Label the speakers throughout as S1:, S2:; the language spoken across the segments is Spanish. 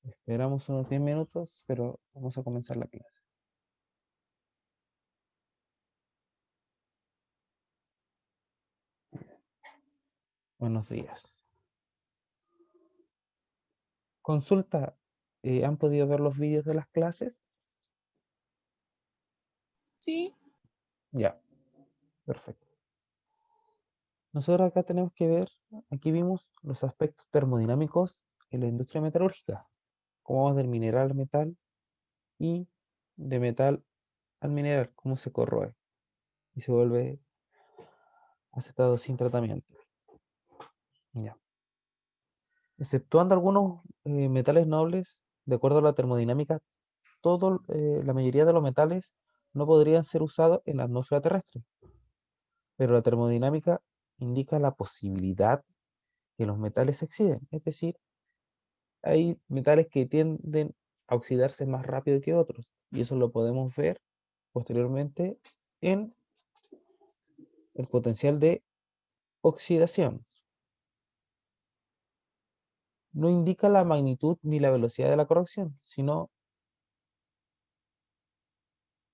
S1: Esperamos unos 10 minutos, pero vamos a comenzar la clase. Buenos días. Consulta, ¿han podido ver los vídeos de las clases?
S2: Sí,
S1: Ya, perfecto. Nosotros acá tenemos que ver, aquí vimos los aspectos termodinámicos en la industria metalúrgica, cómo vamos del mineral al metal y de metal al mineral, cómo se corroe y se vuelve acetado sin tratamiento. Ya. Exceptuando algunos metales nobles, de acuerdo a la termodinámica, la mayoría de los metales no podrían ser usados en la atmósfera terrestre, pero la termodinámica indica la posibilidad que los metales se oxiden, es decir, hay metales que tienden a oxidarse más rápido que otros, y eso lo podemos ver posteriormente en el potencial de oxidación. No indica la magnitud ni la velocidad de la corrosión, sino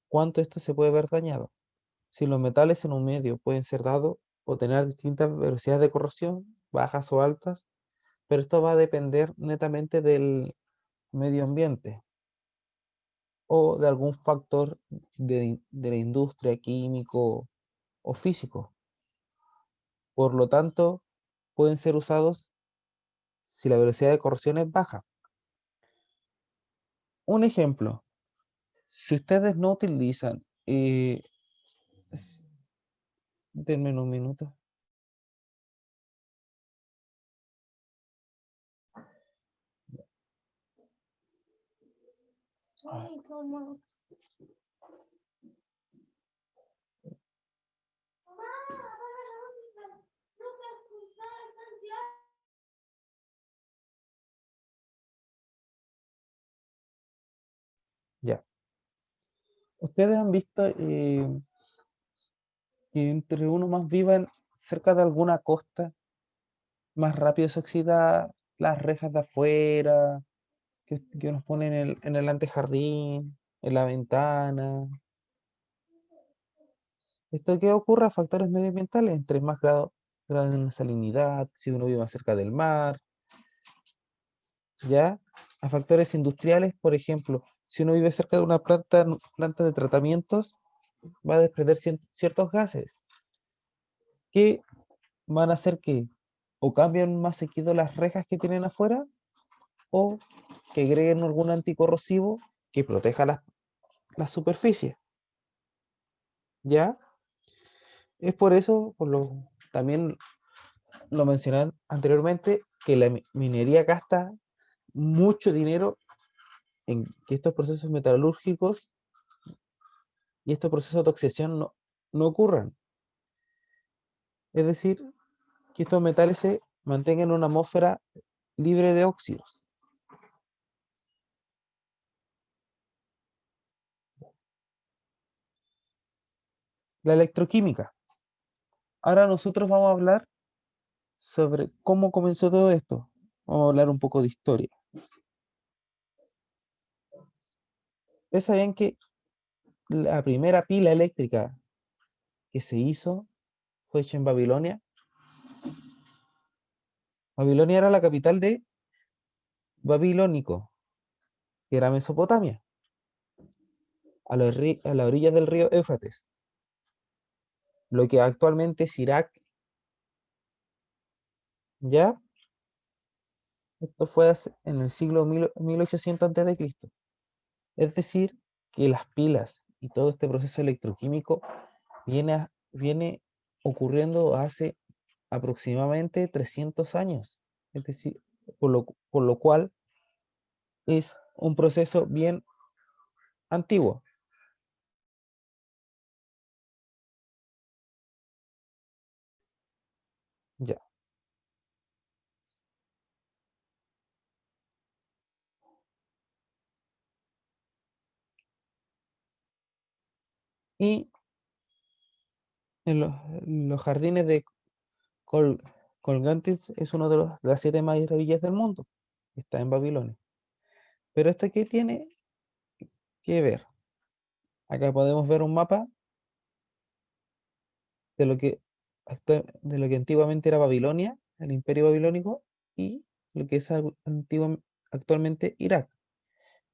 S1: cuánto esto se puede ver dañado. Si los metales en un medio pueden ser dados o tener distintas velocidades de corrosión, bajas o altas, pero esto va a depender netamente del medio ambiente o de algún factor de la industria, químico o físico. Por lo tanto, pueden ser usados si la velocidad de corrosión es baja. Un ejemplo, si ustedes no utilizan, s- denme un minuto. Ah,
S2: ay, somos.
S1: ya. Ustedes han visto que entre uno más viva cerca de alguna costa, más rápido se oxida las rejas de afuera, que nos ponen en el antejardín, en la ventana. ¿Esto qué ocurre a factores medioambientales? Entre más grado de salinidad, si uno vive más cerca del mar, ¿ya? A factores industriales, por ejemplo, si uno vive cerca de una planta de tratamientos, va a desprender ciertos gases que van a hacer que o cambien más seguido las rejas que tienen afuera o que agreguen algún anticorrosivo que proteja la superficie, ¿ya? Es por eso, también lo mencioné anteriormente, que la minería gasta mucho dinero en que estos procesos metalúrgicos y estos procesos de oxidación no ocurran. Es decir, que estos metales se mantengan en una atmósfera libre de óxidos. La electroquímica. Ahora nosotros vamos a hablar sobre cómo comenzó todo esto. Vamos a hablar un poco de historia. ¿Ustedes sabían que la primera pila eléctrica que se hizo fue hecha en Babilonia? Babilonia era la capital de Babilónico, que era Mesopotamia, a la orilla del río Éufrates, lo que actualmente es Irak. ¿Ya? Esto fue en el siglo 1800 antes de Cristo. Es decir, que las pilas y todo este proceso electroquímico viene ocurriendo hace aproximadamente 300 años. Es decir, por lo cual es un proceso bien antiguo. Ya. Y en los jardines de Colgantes es uno de las 7 maravillas del mundo. Está en Babilonia. Pero ¿esto qué tiene que ver? Acá podemos ver un mapa de lo que antiguamente era Babilonia, el imperio babilónico, y lo que es actualmente Irak.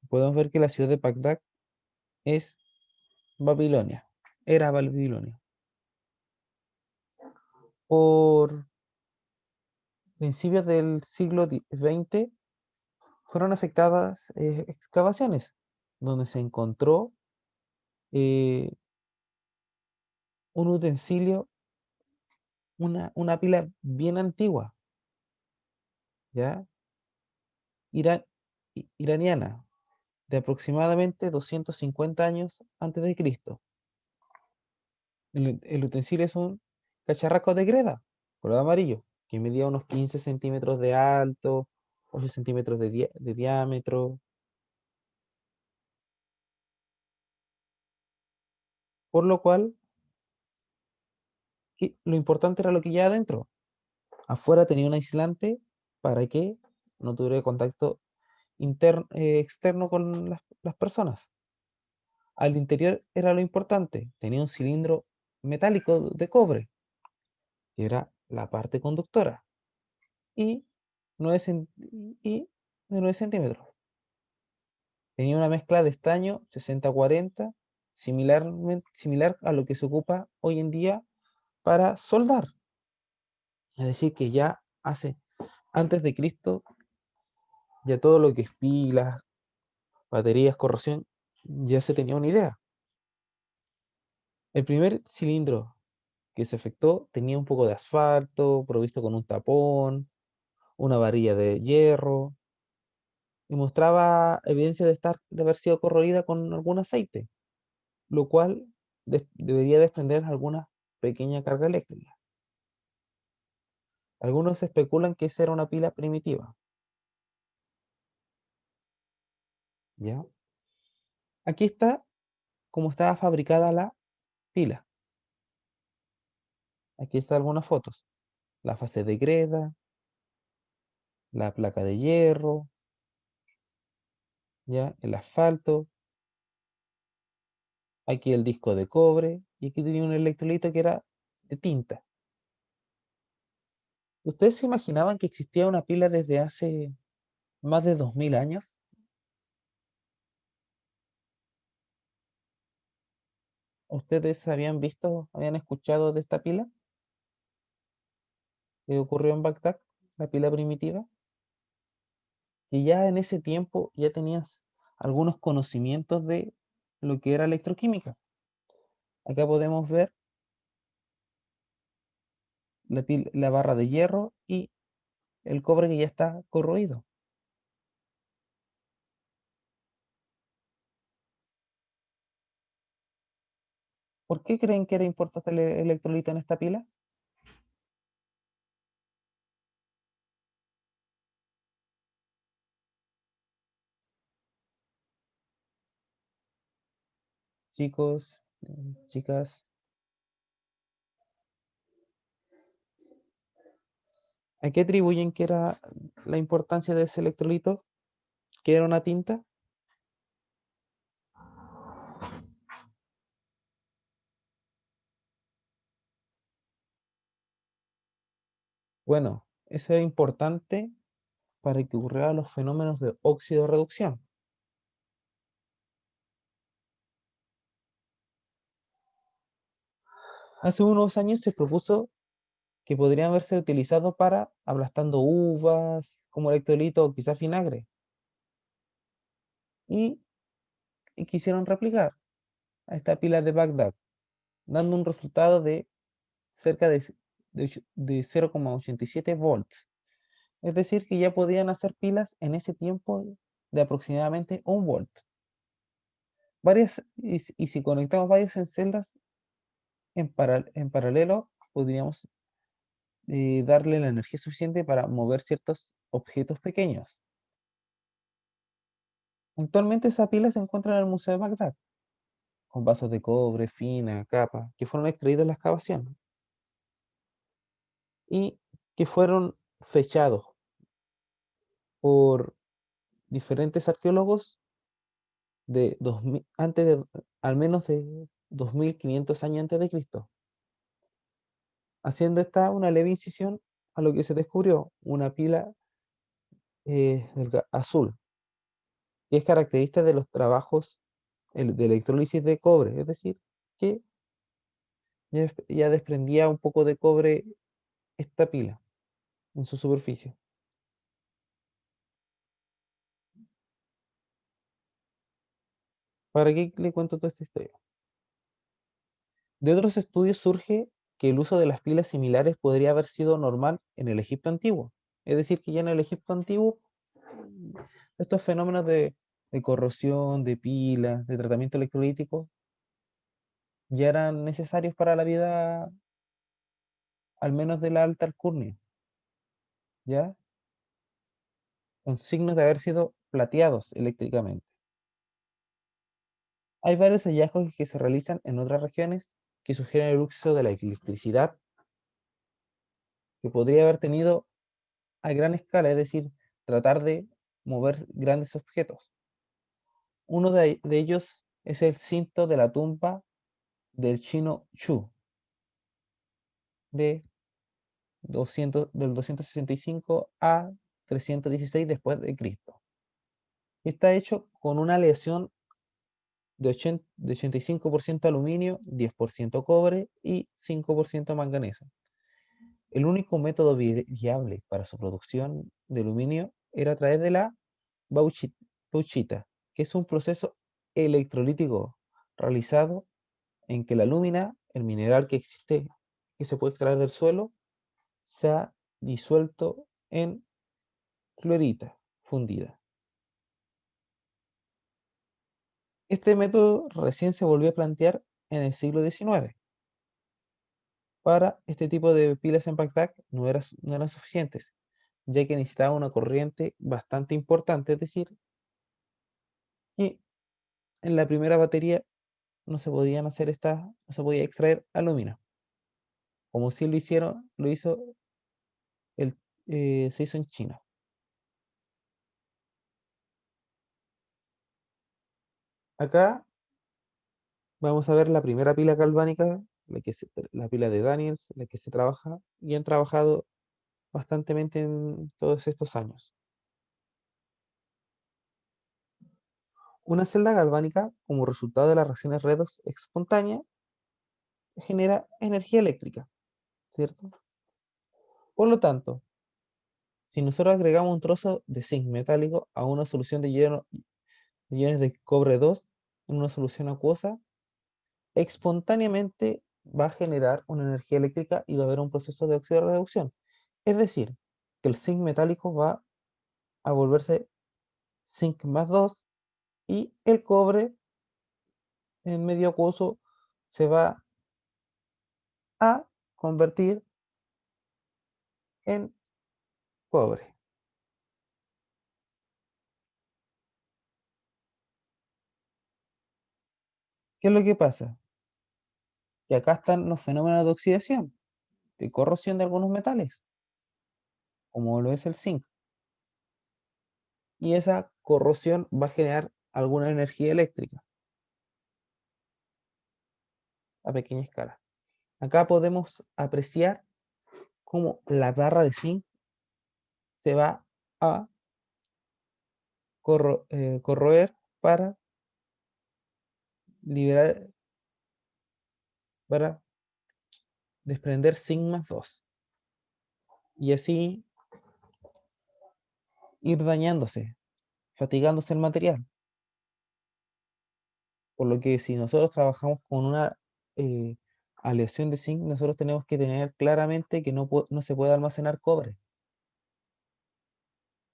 S1: Podemos ver que la ciudad de Bagdad es Babilonia, era Babilonia. Por principios del siglo XX fueron afectadas excavaciones, donde se encontró eh, un utensilio, una pila bien antigua, ¿ya? Ira- Iraniana, de aproximadamente 250 años antes de Cristo. El utensilio es un cacharraco de greda, color amarillo, que medía unos 15 centímetros de alto, 8 centímetros de diámetro, por lo cual lo importante era lo que llevaba adentro. Afuera tenía un aislante para que no tuviera contacto externo con las personas. Al interior era lo importante, tenía un cilindro metálico de cobre, que era la parte conductora, y 9 y de 9 centímetros. Tenía una mezcla de estaño 60-40, similar a lo que se ocupa hoy en día para soldar. Es decir, que ya antes de Cristo, ya todo lo que es pilas, baterías, corrosión, ya se tenía una idea. El primer cilindro que se efectuó tenía un poco de asfalto, provisto con un tapón, una varilla de hierro, y mostraba evidencia de haber sido corroída con algún aceite, lo cual debería desprender alguna pequeña carga eléctrica. Algunos especulan que esa era una pila primitiva, ¿ya? Aquí está cómo estaba fabricada la pila. Aquí están algunas fotos. La fase de greda, la placa de hierro, ¿ya? El asfalto, aquí el disco de cobre, y aquí tenía un electrolito que era de tinta. ¿Ustedes se imaginaban que existía una pila desde hace más de 2000 años? ¿Ustedes habían escuchado de esta pila que ocurrió en Bagdad, la pila primitiva? Y ya en ese tiempo ya tenías algunos conocimientos de lo que era electroquímica. Acá podemos ver la barra de hierro y el cobre que ya está corroído. ¿Por qué creen que era importante el electrolito en esta pila? Chicos, chicas, ¿a qué atribuyen que era la importancia de ese electrolito? ¿Que era una tinta? Bueno, eso es importante para que ocurrieran los fenómenos de óxido-reducción. Hace unos años se propuso que podrían haberse utilizado para aplastando uvas, como electrolito o quizás vinagre. Y, y quisieron replicar a esta pila de Bagdad, dando un resultado de cerca de 0,87 volts. Es decir, que ya podían hacer pilas en ese tiempo de aproximadamente 1 volt. Y si conectamos varias en celdas en paralelo, podríamos darle la energía suficiente para mover ciertos objetos pequeños. Actualmente esa pila se encuentra en el Museo de Bagdad, con vasos de cobre, fina, capa, que fueron extraídos en la excavación y que fueron fechados por diferentes arqueólogos de 2000, antes de, al menos de 2500 años antes de Cristo, haciendo esta una leve incisión a lo que se descubrió, una pila azul, que es característica de los trabajos de electrólisis de cobre, es decir, que ya desprendía un poco de cobre esta pila en su superficie. ¿Para qué le cuento toda esta historia? De otros estudios surge que el uso de las pilas similares podría haber sido normal en el Egipto antiguo. Es decir, que ya en el Egipto antiguo estos fenómenos de corrosión, de pilas, de tratamiento electrolítico, ya eran necesarios para la vida, al menos de la alta alcurnia, ¿ya? Con signos de haber sido plateados eléctricamente. Hay varios hallazgos que se realizan en otras regiones que sugieren el uso de la electricidad que podría haber tenido a gran escala, es decir, tratar de mover grandes objetos. Uno de ellos es el cinto de la tumba del chino Chu de del 265 a 316 después de Cristo. Está hecho con una aleación de 85% aluminio, 10% cobre y 5% manganeso. El único método viable para su producción de aluminio era a través de la bauxita, que es un proceso electrolítico realizado en que la alúmina, el mineral que existe, que se puede extraer del suelo, se ha disuelto en clorita fundida. Este método recién se volvió a plantear en el siglo XIX. Para este tipo de pilas en Bagdad no eran suficientes, ya que necesitaba una corriente bastante importante, es decir, que en la primera batería no se podían hacer no se podía extraer aluminio, como si lo hizo se hizo en China. Acá vamos a ver la primera pila galvánica, la pila de Daniels, la que se trabaja y han trabajado bastantemente en todos estos años. Una celda galvánica, como resultado de las reacciones redox espontánea, genera energía eléctrica, ¿cierto? Por lo tanto, si nosotros agregamos un trozo de zinc metálico a una solución de iones de cobre 2 en una solución acuosa, espontáneamente va a generar una energía eléctrica y va a haber un proceso de óxido de reducción. Es decir, que el zinc metálico va a volverse zinc más 2 y el cobre en medio acuoso se va a convertir en cobre. ¿Qué es lo que pasa? Que acá están los fenómenos de oxidación, de corrosión de algunos metales, como lo es el zinc. Y esa corrosión va a generar alguna energía eléctrica a pequeña escala. Acá podemos apreciar cómo la barra de zinc se va a corroer para liberar, para desprender zinc más 2 y así ir dañándose, fatigándose el material. Por lo que si nosotros trabajamos con una eh, aleación de zinc, nosotros tenemos que tener claramente que no se puede almacenar cobre.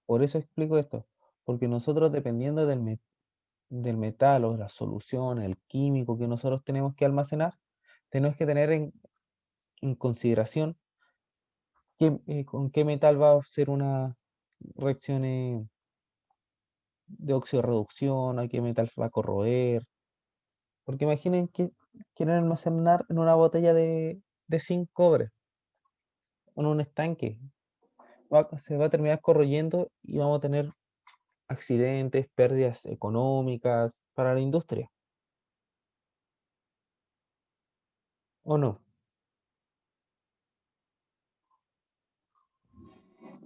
S1: Por eso explico esto, porque nosotros dependiendo del metal o de la solución, el químico que nosotros tenemos que almacenar, tenemos que tener en consideración con qué metal va a ser una reacción de oxidorreducción, a qué metal va a corroer. Porque imaginen que quieren almacenar en una botella de zinc cobre, en un estanque. Se va a terminar corroyendo y vamos a tener accidentes, pérdidas económicas para la industria, ¿o no?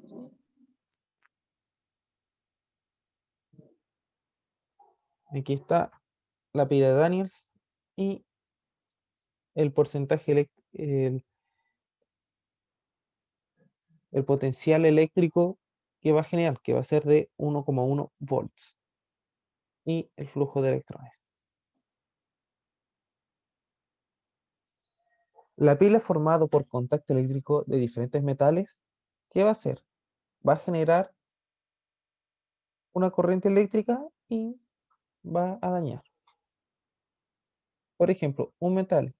S2: Sí.
S1: Aquí está la pila de Daniels y el porcentaje, el potencial eléctrico que va a generar, que va a ser de 1,1 volts, y el flujo de electrones. La pila formado por contacto eléctrico de diferentes metales, ¿qué va a hacer? Va a generar una corriente eléctrica y va a dañar. Por ejemplo, un metal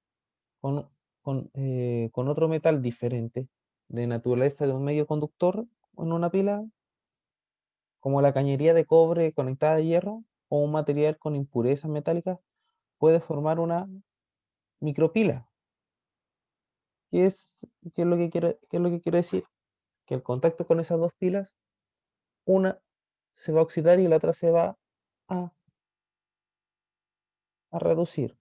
S1: con, con otro metal diferente de naturaleza de un medio conductor en una pila, como la cañería de cobre conectada a hierro o un material con impurezas metálicas, puede formar una micropila. ¿Qué es, qué es lo que quiere decir? Que el contacto con esas dos pilas, una se va a oxidar y la otra se va a, a reducir.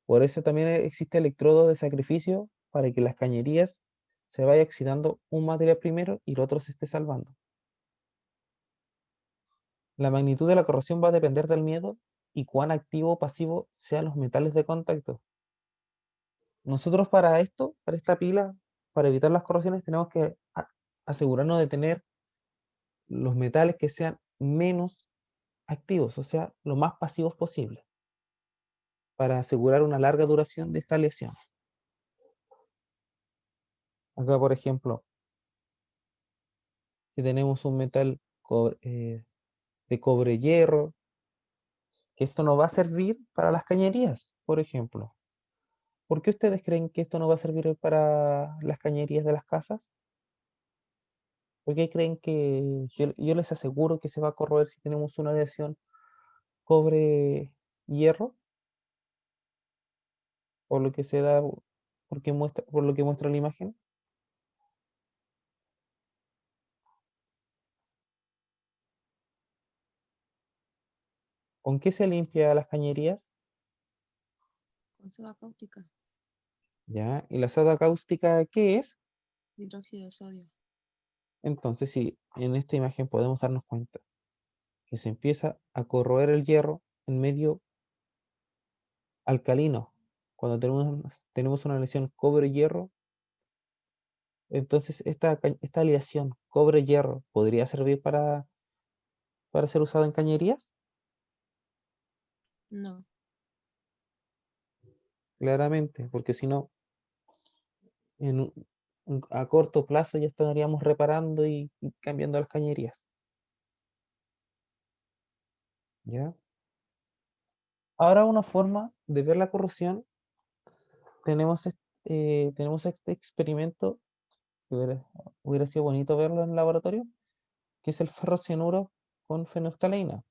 S1: Por eso también existe electrodo de sacrificio para que las cañerías se vaya oxidando un material primero y el otro se esté salvando. La magnitud de la corrosión va a depender del miedo y cuán activo o pasivo sean los metales de contacto. Nosotros para esto, para esta pila, para evitar las corrosiones, tenemos que asegurarnos de tener los metales que sean menos activos, o sea, lo más pasivos posible, para asegurar una larga duración de esta lesión. Acá, por ejemplo, si tenemos un metal de cobre-hierro, que esto no va a servir para las cañerías, por ejemplo. ¿Por qué ustedes creen que esto no va a servir para las cañerías de las casas? ¿Por qué creen que yo les aseguro que se va a corroer si tenemos una aleación cobre-hierro? Por lo que se da, por lo que muestra la imagen. ¿Con qué se limpia las cañerías?
S2: Con soda cáustica,
S1: ¿Ya? ¿Y la soda cáustica qué es?
S2: hidróxido de sodio.
S1: Entonces, sí, en esta imagen podemos darnos cuenta que se empieza a corroer el hierro en medio alcalino. Cuando tenemos una aleación cobre-hierro, entonces esta aleación cobre-hierro podría servir para ser usada en cañerías.
S2: No,
S1: Claramente, porque si no, en a corto plazo ya estaríamos reparando y cambiando las cañerías. ¿Ya? Ahora una forma de ver la corrosión, tenemos este experimento que hubiera sido bonito verlo en el laboratorio, que es el ferrocianuro con fenolftaleína.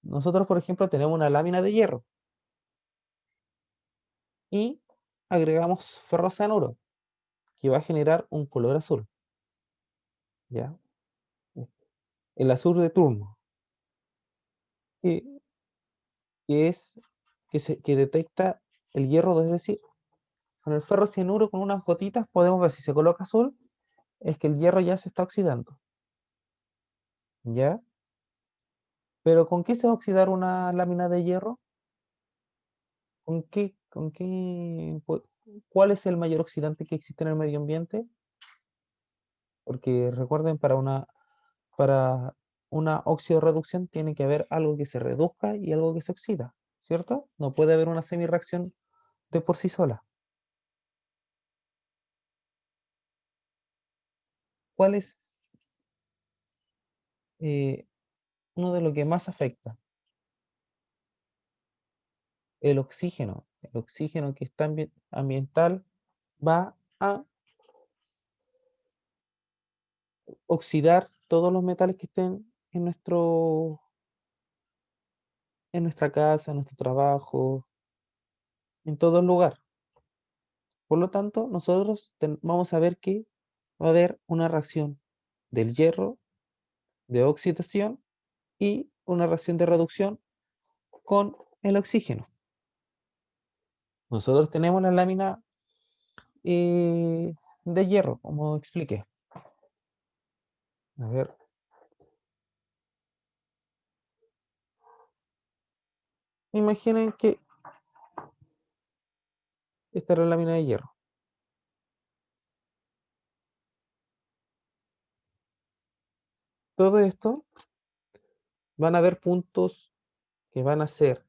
S1: Nosotros, por ejemplo, tenemos una lámina de hierro y agregamos ferrocianuro, que va a generar un color azul, ¿ya? El azul de turno, que, que es que detecta el hierro, es decir, con el ferrocianuro con unas gotitas podemos ver si se coloca azul, es que el hierro ya se está oxidando, ¿ya? Pero ¿con qué se va a oxidar una lámina de hierro? ¿Cuál es el mayor oxidante que existe en el medio ambiente? Porque recuerden, para una oxidorreducción tiene que haber algo que se reduzca y algo que se oxida, ¿cierto? No puede haber una semirreacción de por sí sola. ¿Cuál es eh, uno de lo que más afecta? El oxígeno. El oxígeno que está ambiental va a oxidar todos los metales que estén en nuestra casa, en nuestro trabajo, en todo lugar. Por lo tanto, nosotros vamos a ver que va a haber una reacción del hierro de oxidación y una reacción de reducción con el oxígeno. Nosotros tenemos la lámina de hierro, como expliqué. A ver. Imaginen que esta es la lámina de hierro. Todo esto van a haber puntos que van a ser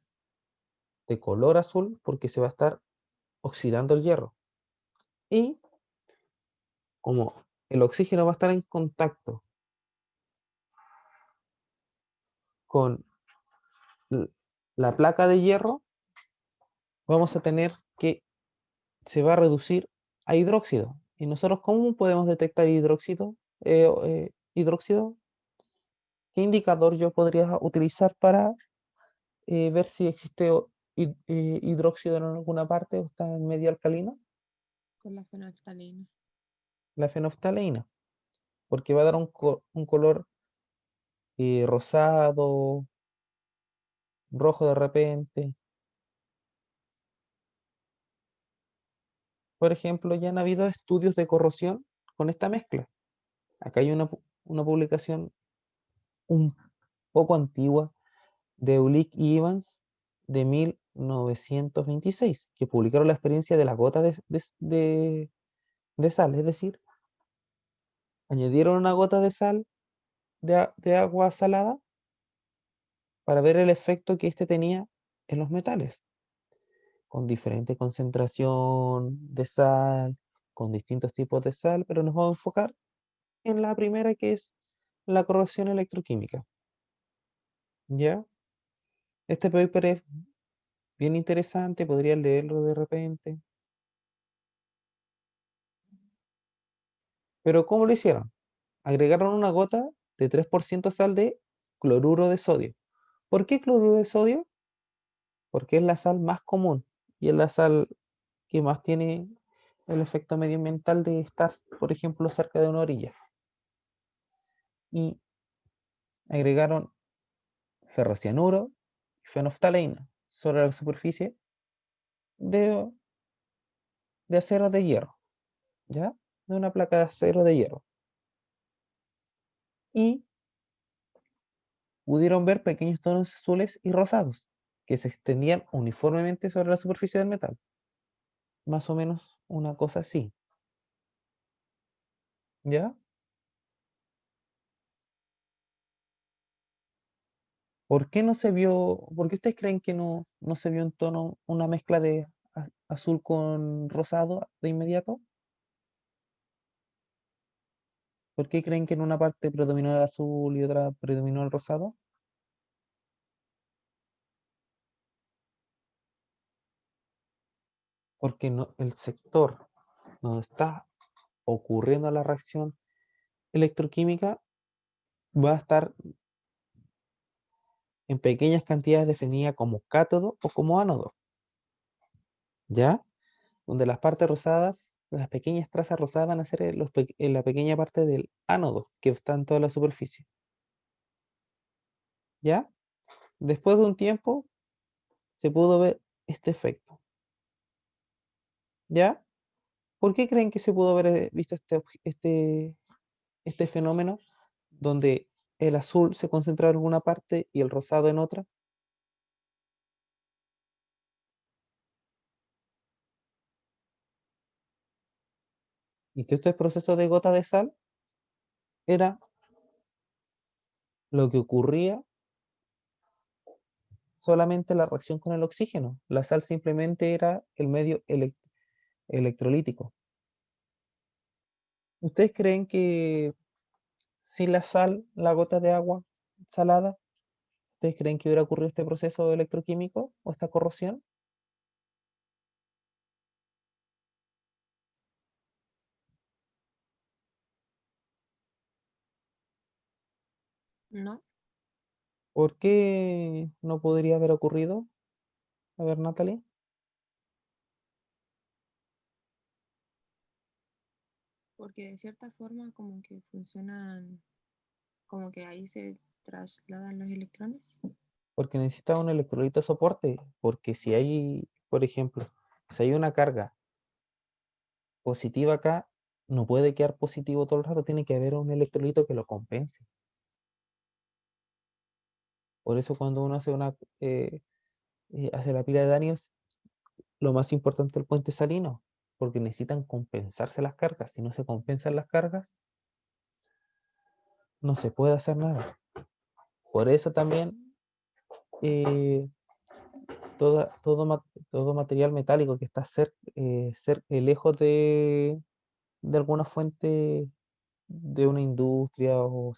S1: de color azul porque se va a estar oxidando el hierro. Y como el oxígeno va a estar en contacto con la placa de hierro, vamos a tener que se va a reducir a hidróxido. ¿Y nosotros cómo podemos detectar hidróxido? Hidróxido, ¿qué indicador yo podría utilizar para ver si existe hidróxido en alguna parte o está en medio alcalino?
S2: Con la fenolftalina.
S1: La fenolftaleína, porque va a dar un color rosado, rojo de repente. Por ejemplo, ya han habido estudios de corrosión con esta mezcla. Acá hay una publicación un poco antigua de Eulich y Evans de 1926, que publicaron la experiencia de la gota de sal, es decir, añadieron una gota de sal de agua salada para ver el efecto que éste tenía en los metales, con diferente concentración de sal, con distintos tipos de sal, pero nos vamos a enfocar en la primera que es la corrosión electroquímica. ¿Ya? Este paper es bien interesante, podrías leerlo de repente. Pero ¿cómo lo hicieron? Agregaron una gota de 3% sal de cloruro de sodio. ¿Por qué cloruro de sodio? Porque es la sal más común y es la sal que más tiene el efecto medioambiental de estar, por ejemplo, cerca de una orilla. Y agregaron ferrocianuro y fenolftaleína sobre la superficie de, de acero de hierro, ¿ya? De una placa de acero de hierro. Y pudieron ver pequeños tonos azules y rosados que se extendían uniformemente sobre la superficie del metal. Más o menos una cosa así, ¿ya? ¿Por qué no se vio, por qué ustedes creen que no se vio un tono, una mezcla de azul con rosado de inmediato? ¿Por qué creen que en una parte predominó el azul y otra predominó el rosado? Porque el sector donde está ocurriendo la reacción electroquímica va a estar en pequeñas cantidades definidas como cátodo o como ánodo, ¿ya? Donde las partes rosadas, las pequeñas trazas rosadas van a ser en la pequeña parte del ánodo que está en toda la superficie, ¿ya? Después de un tiempo se pudo ver este efecto, ¿ya? ¿Por qué creen que se pudo haber visto este fenómeno donde el azul se concentra en una parte y el rosado en otra? Y que este proceso de gota de sal era lo que ocurría solamente la reacción con el oxígeno. La sal simplemente era el medio electrolítico. ¿Ustedes creen que sin la sal, la gota de agua salada, ustedes creen que hubiera ocurrido este proceso electroquímico o esta corrosión?
S2: No,
S1: ¿Por qué no podría haber ocurrido? A ver, Natalie.
S2: porque de cierta forma como que funcionan como que ahí se trasladan los electrones.
S1: Porque necesita un electrolito soporte, porque si hay, por ejemplo, si hay una carga positiva acá, no puede quedar positivo todo el rato, tiene que haber un electrolito que lo compense. Por eso cuando uno hace hace la pila de Daniels, lo más importante es el puente salino, porque necesitan compensarse las cargas. Si no se compensan las cargas, no se puede hacer nada. Por eso también eh, todo material metálico que está lejos de alguna fuente de una industria o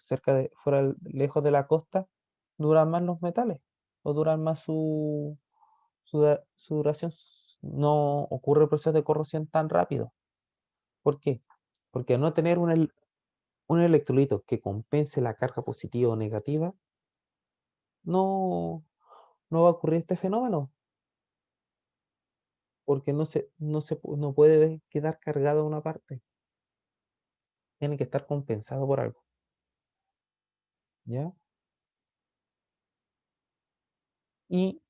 S1: lejos de la costa, duran más los metales o duran más su duración. No ocurre el proceso de corrosión tan rápido. ¿Por qué? Porque al no tener un electrolito que compense la carga positiva o negativa, no, no va a ocurrir este fenómeno, porque no puede quedar cargado una parte, tiene que estar compensado por algo, ¿ya? Y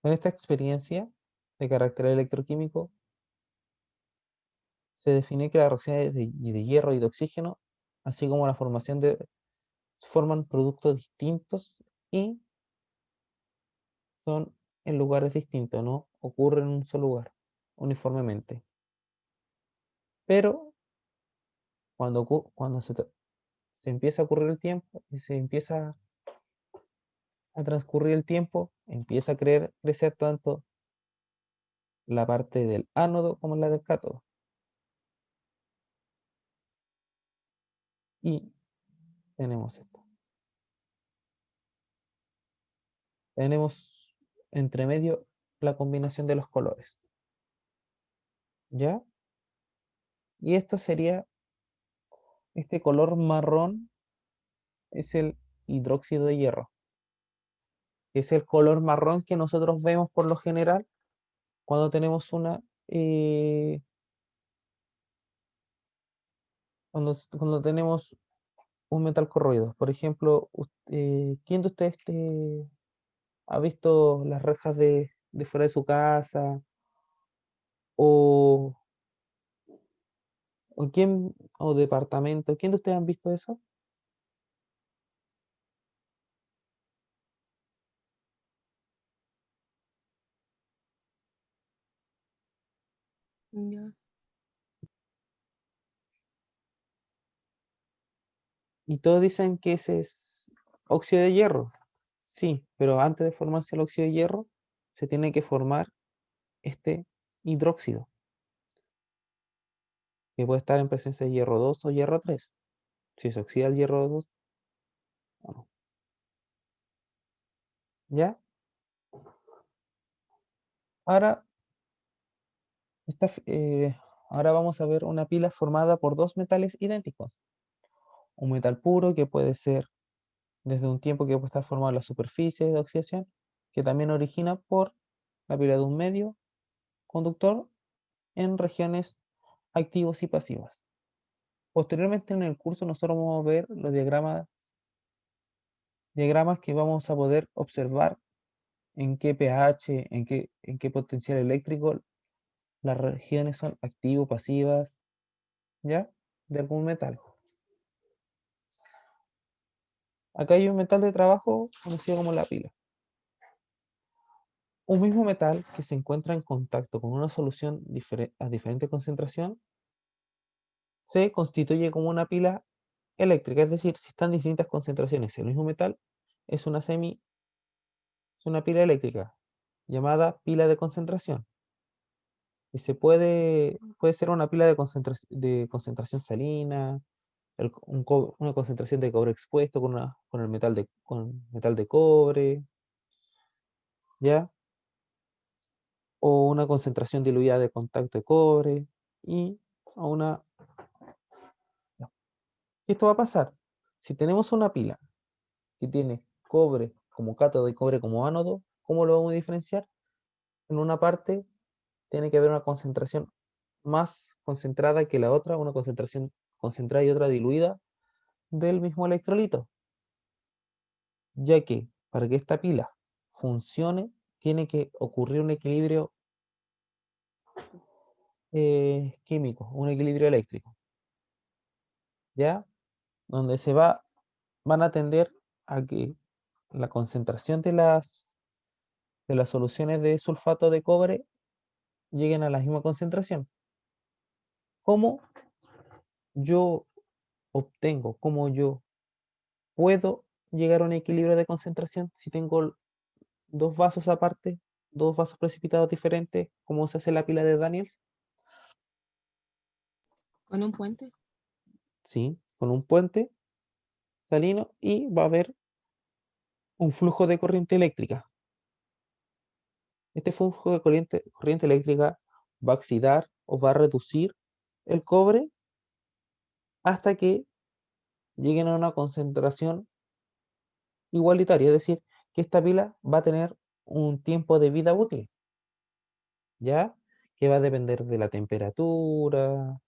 S1: en esta experiencia de carácter electroquímico, se define que las reacciones de hierro y de oxígeno, así como la forman productos distintos y son en lugares distintos, no ocurren en un solo lugar, uniformemente. Pero cuando se empieza a ocurrir el tiempo y se empieza a transcurrir el tiempo, empieza a crecer tanto la parte del ánodo como la del cátodo. Y tenemos esto. Tenemos entre medio la combinación de los colores. ¿Ya? Y esto sería, este color marrón es el hidróxido de hierro. Es el color marrón que nosotros vemos por lo general cuando tenemos eh, cuando tenemos un metal corroído. Por ejemplo, ¿quién de ustedes ha visto las rejas de fuera de su casa? O, o departamento. ¿Quién de ustedes han visto eso?
S2: Ya.
S1: Y todos dicen que ese es óxido de hierro. Sí, pero antes de formarse el óxido de hierro, se tiene que formar este hidróxido, que puede estar en presencia de hierro 2 o hierro 3. Si se oxida el hierro 2, o no. ¿Ya? Ahora, esta f- eh, ahora vamos a ver una pila formada por dos metales idénticos. Un metal puro que puede ser desde un tiempo que puede estar formado en la superficie de oxidación, que también origina por la pila de un medio conductor en regiones activos y pasivas. Posteriormente en el curso nosotros vamos a ver los diagramas que vamos a poder observar en qué pH, en qué potencial eléctrico las regiones son activo, pasivas, ¿ya? De algún metal. Acá hay un metal de trabajo conocido como la pila. Un mismo metal que se encuentra en contacto con una solución a diferente concentración se constituye como una pila eléctrica, es decir, si están distintas concentraciones el mismo metal, es es una pila eléctrica llamada pila de concentración. Y puede ser una pila de concentración salina, una concentración de cobre expuesto con metal de cobre, ¿ya? O una concentración diluida de contacto de cobre y a una... no. Esto va a pasar si tenemos una pila que tiene cobre como cátodo y cobre como ánodo. ¿Cómo lo vamos a diferenciar? En una parte tiene que haber una concentración más concentrada que la otra, una concentración concentrada y otra diluida, del mismo electrolito, ya que para que esta pila funcione tiene que ocurrir un equilibrio químico, un equilibrio eléctrico, ¿ya? Donde van a tender a que la concentración de las soluciones de sulfato de cobre lleguen a la misma concentración. ¿Cómo yo cómo yo puedo llegar a un equilibrio de concentración si tengo dos vasos aparte, dos vasos precipitados diferentes, como se hace la pila de Daniels?
S2: ¿Con un puente?
S1: Sí, con un puente salino y va a haber un flujo de corriente eléctrica. Este flujo de corriente eléctrica va a oxidar o va a reducir el cobre hasta que lleguen a una concentración igualitaria, es decir, que esta pila va a tener un tiempo de vida útil, ¿ya? Que va a depender de la temperatura,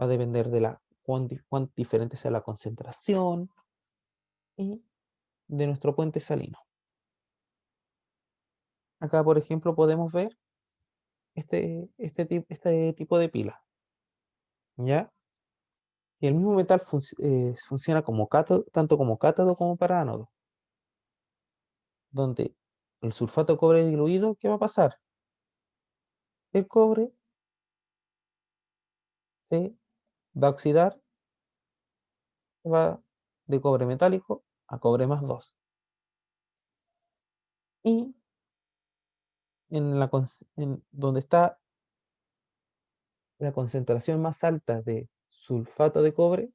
S1: va a depender de cuán diferente sea la concentración y de nuestro puente salino. Acá, por ejemplo, podemos ver este tipo de pila, ¿ya? Y el mismo metal funciona como cátodo, tanto como cátodo como para ánodo, donde el sulfato de cobre diluido, ¿qué va a pasar? El cobre se va a oxidar, va de cobre metálico a cobre más 2. Y donde está la concentración más alta de sulfato de cobre,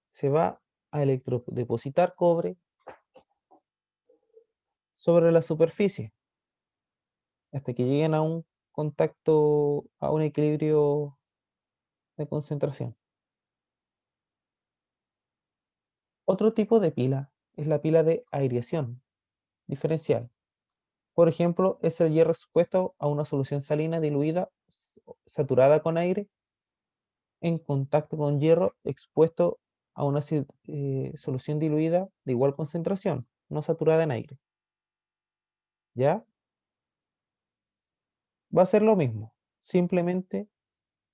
S1: se va a electrodepositar cobre sobre la superficie hasta que lleguen a un contacto, a un equilibrio de concentración. Otro tipo de pila es la pila de aireación diferencial. Por ejemplo, es el hierro expuesto a una solución salina diluida saturada con aire en contacto con hierro expuesto a una solución diluida de igual concentración, no saturada en aire. ¿Ya? Va a ser lo mismo, simplemente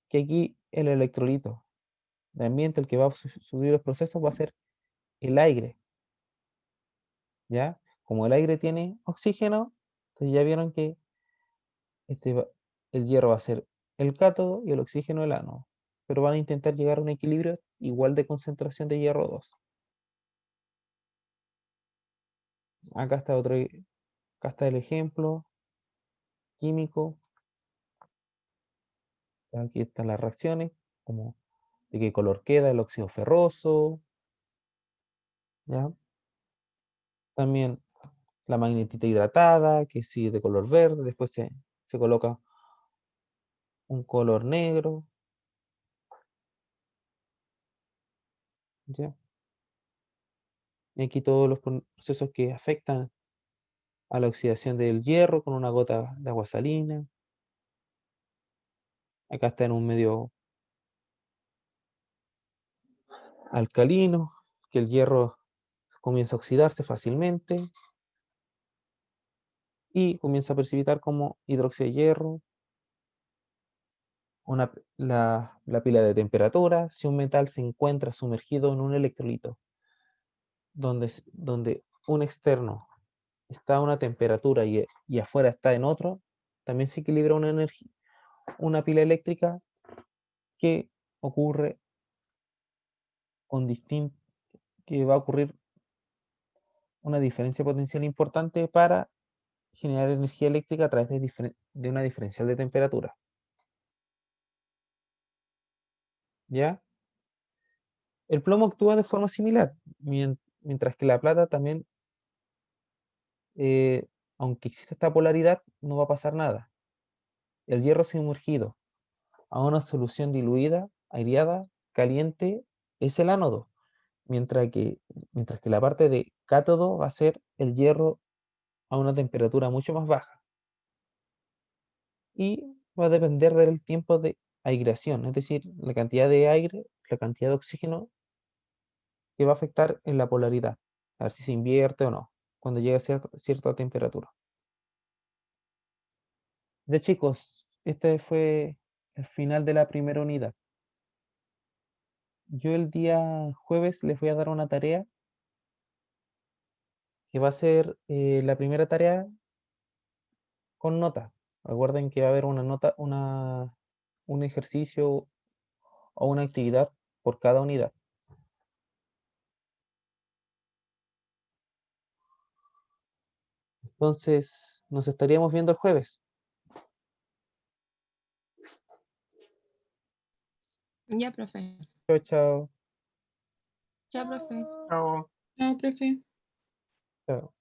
S1: que aquí el electrolito de ambiente, el que va a subir los procesos, va a ser el aire. ¿Ya? Como el aire tiene oxígeno, entonces ya vieron que el hierro va a ser el cátodo y el oxígeno el ánodo, pero van a intentar llegar a un equilibrio igual de concentración de hierro 2. Acá está acá está el ejemplo químico, aquí están las reacciones, como de qué color queda el óxido ferroso, ¿ya? También la magnetita hidratada, que sigue de color verde, después se coloca un color negro, ¿ya? Y aquí todos los procesos que afectan a la oxidación del hierro con una gota de agua salina. Acá está en un medio alcalino, que el hierro comienza a oxidarse fácilmente y comienza a precipitar como hidróxido de hierro. La pila de temperatura, si un metal se encuentra sumergido en un electrolito donde un externo está a una temperatura y afuera está en otro, también se equilibra una pila eléctrica que ocurre con que va a ocurrir una diferencia potencial importante para generar energía eléctrica a través de una diferencial de temperatura. ¿Ya? El plomo actúa de forma similar, mientras que la plata también, eh, aunque existe esta polaridad, no va a pasar nada. El hierro sumergido a una solución diluida, aireada, caliente, es el ánodo, mientras que, mientras que la parte de cátodo va a ser el hierro a una temperatura mucho más baja. Y va a depender del tiempo de aireación, es decir, la cantidad de aire, la cantidad de oxígeno que va a afectar en la polaridad. A ver si se invierte o no, cuando llegue a cierta temperatura. Ya chicos, este fue el final de la primera unidad. Yo el día jueves les voy a dar una tarea que va a ser la primera tarea con nota. Recuerden que va a haber una nota, un ejercicio o una actividad por cada unidad. Entonces, nos estaríamos viendo el jueves.
S2: Ya, profe.
S1: Chao, chao.
S2: Ya, profe.
S3: Chao.
S2: Chao, profe.
S1: Chao.